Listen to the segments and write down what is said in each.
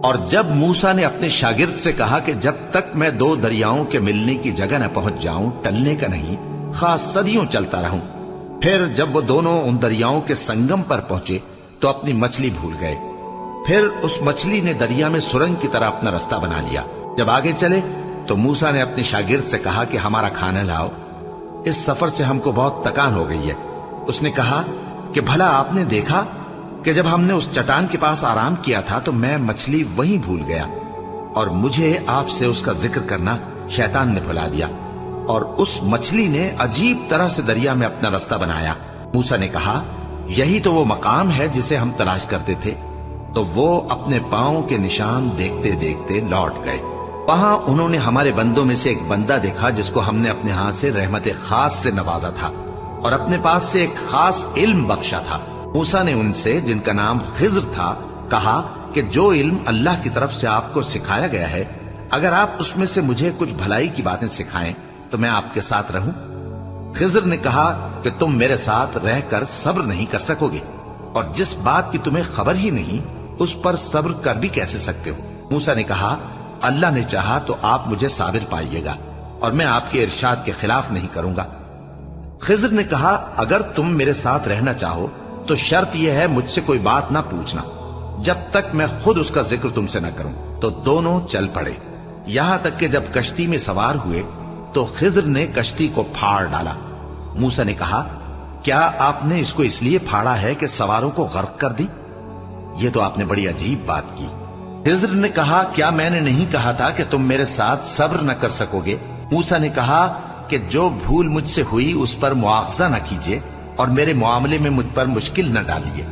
اور جب موسیٰ نے اپنے شاگرد سے کہا کہ جب تک میں دو دریاؤں کے ملنے کی جگہ نہ پہنچ جاؤں ٹلنے کا نہیں، خاص صدیوں چلتا رہوں، پھر جب وہ دونوں ان دریاؤں کے سنگم پر پہنچے تو اپنی مچھلی بھول گئے۔ پھر اس مچھلی نے دریا میں سرنگ کی طرح اپنا رستہ بنا لیا۔ جب آگے چلے تو موسیٰ نے اپنے شاگرد سے کہا کہ ہمارا کھانا لاؤ، اس سفر سے ہم کو بہت تکان ہو گئی ہے۔ اس نے کہا کہ بھلا آپ نے دیکھا کہ جب ہم نے اس چٹان کے پاس آرام کیا تھا تو میں مچھلی وہیں بھول گیا، اور مجھے آپ سے اس کا ذکر کرنا شیطان نے بھلا دیا، اور اس مچھلی نے عجیب طرح سے دریا میں اپنا رستہ بنایا۔ موسیٰ نے کہا یہی تو وہ مقام ہے جسے ہم تلاش کرتے تھے۔ تو وہ اپنے پاؤں کے نشان دیکھتے دیکھتے لوٹ گئے۔ وہاں انہوں نے ہمارے بندوں میں سے ایک بندہ دیکھا جس کو ہم نے اپنے ہاں سے رحمت خاص سے نوازا تھا اور اپنے پاس سے ایک خاص علم بخشا تھا۔ موسیٰ نے ان سے، جن کا نام خضر تھا، کہا کہ جو علم اللہ کی طرف سے آپ کو سکھایا گیا ہے، اگر آپ اس میں سے مجھے کچھ بھلائی کی باتیں سکھائیں تو میں آپ کے ساتھ رہوں۔ خضر نے کہا کہ تم میرے ساتھ رہ کر صبر نہیں کر سکو گے، اور جس بات کی تمہیں خبر ہی نہیں اس پر صبر کر بھی کیسے سکتے ہو؟ موسیٰ نے کہا اللہ نے چاہا تو آپ مجھے صابر پائیے گا، اور میں آپ کے ارشاد کے خلاف نہیں کروں گا۔ خضر نے کہا اگر تم میرے ساتھ رہنا چاہو تو شرط یہ ہے مجھ سے کوئی بات نہ پوچھنا جب تک میں خود اس کا ذکر تم سے نہ کروں۔ تو دونوں چل پڑے، یہاں تک کہ جب کشتی میں سوار ہوئے تو خضر نے کشتی کو پھاڑ ڈالا۔ موسیٰ نے کہا کیا آپ نے اس کو اس لیے پھاڑا ہے کہ سواروں کو غرق کر دی؟ یہ تو آپ نے بڑی عجیب بات کی۔ خضر نے کہا کیا میں نے نہیں کہا تھا کہ تم میرے ساتھ صبر نہ کر سکو گے؟ موسیٰ نے کہا کہ جو بھول مجھ سے ہوئی اس پر مواخذہ نہ کیجیے اور میرے معاملے میں مجھ پر مشکل نہ ڈالیے۔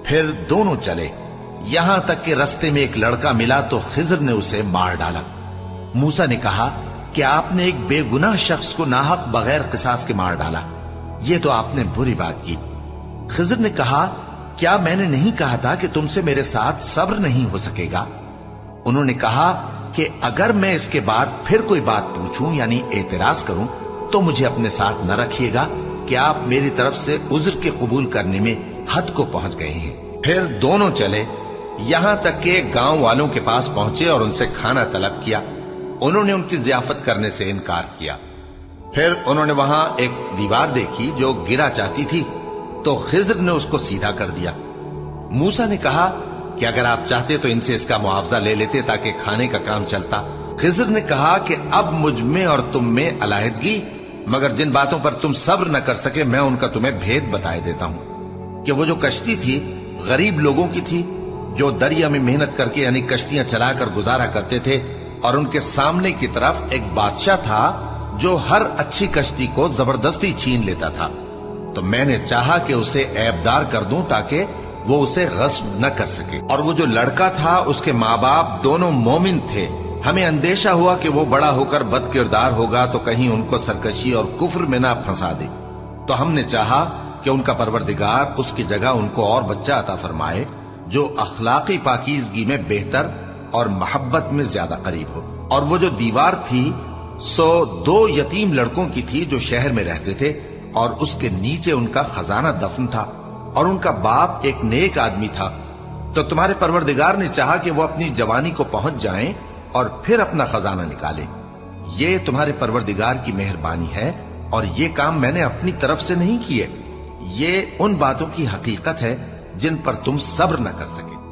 پھر دونوں چلے، یہاں تک کہ رستے میں ایک لڑکا ملا تو خضر نے اسے مار ڈالا۔ موسیٰ نے کہا کہ آپ نے ایک بے گناہ شخص کو ناحق بغیر قصاص کے مار ڈالا، یہ تو آپ نے بری بات کی۔ خضر نے کہا کیا میں نے نہیں کہا تھا کہ تم سے میرے ساتھ صبر نہیں ہو سکے گا؟ انہوں نے کہا کہ اگر میں اس کے بعد پھر کوئی بات پوچھوں یعنی اعتراض کروں تو مجھے اپنے ساتھ نہ رکھیے گا کہ آپ میری طرف سے عذر کے قبول کرنے میں حد کو پہنچ گئے ہیں۔ پھر دونوں چلے، یہاں تک کہ گاؤں والوں کے پاس پہنچے اور ان سے کھانا طلب کیا۔ انہوں نے ان کی ضیافت کرنے سے انکار کیا۔ پھر انہوں نے وہاں ایک دیوار دیکھی جو گرا چاہتی تھی تو خضر نے اس کو سیدھا کر دیا۔ موسیٰ نے کہا کہ اگر آپ چاہتے تو ان سے اس کا معاوضہ لے لیتے تاکہ کھانے کا کام چلتا۔ خضر نے کہا کہ اب مجھ میں اور تم میں علیحدگی، مگر جن باتوں پر تم صبر نہ کر سکے میں ان کا تمہیں بھید بتائے دیتا ہوں کہ وہ جو کشتی تھی غریب لوگوں کی تھی جو دریا میں محنت کر کے یعنی کشتیاں چلا کر گزارا کرتے تھے، اور ان کے سامنے کی طرف ایک بادشاہ تھا جو ہر اچھی کشتی کو زبردستی چھین لیتا تھا۔ تو میں نے چاہا کہ اسے عیبدار کر دوں تاکہ وہ اسے غصب نہ کر سکے، اور وہ جو لڑکا تھا اس کے ماں باپ دونوں مومن تھے۔ ہمیں اندیشہ ہوا کہ وہ بڑا ہو کر بد کردار ہوگا تو کہیں ان کو سرکشی اور کفر میں نہ پھنسا دے، تو ہم نے چاہا کہ ان کا پروردگار اس کی جگہ ان کو اور بچہ عطا فرمائے جو اخلاقی پاکیزگی میں بہتر اور محبت میں زیادہ قریب ہو۔ اور وہ جو دیوار تھی سو 2 یتیم لڑکوں کی تھی جو شہر میں رہتے تھے، اور اس کے نیچے ان کا خزانہ دفن تھا، اور ان کا باپ ایک نیک آدمی تھا۔ تو تمہارے پروردگار نے چاہا کہ وہ اپنی جوانی کو پہنچ جائیں اور پھر اپنا خزانہ نکالے۔ یہ تمہارے پروردگار کی مہربانی ہے، اور یہ کام میں نے اپنی طرف سے نہیں کیے، یہ ان باتوں کی حقیقت ہے جن پر تم صبر نہ کر سکے۔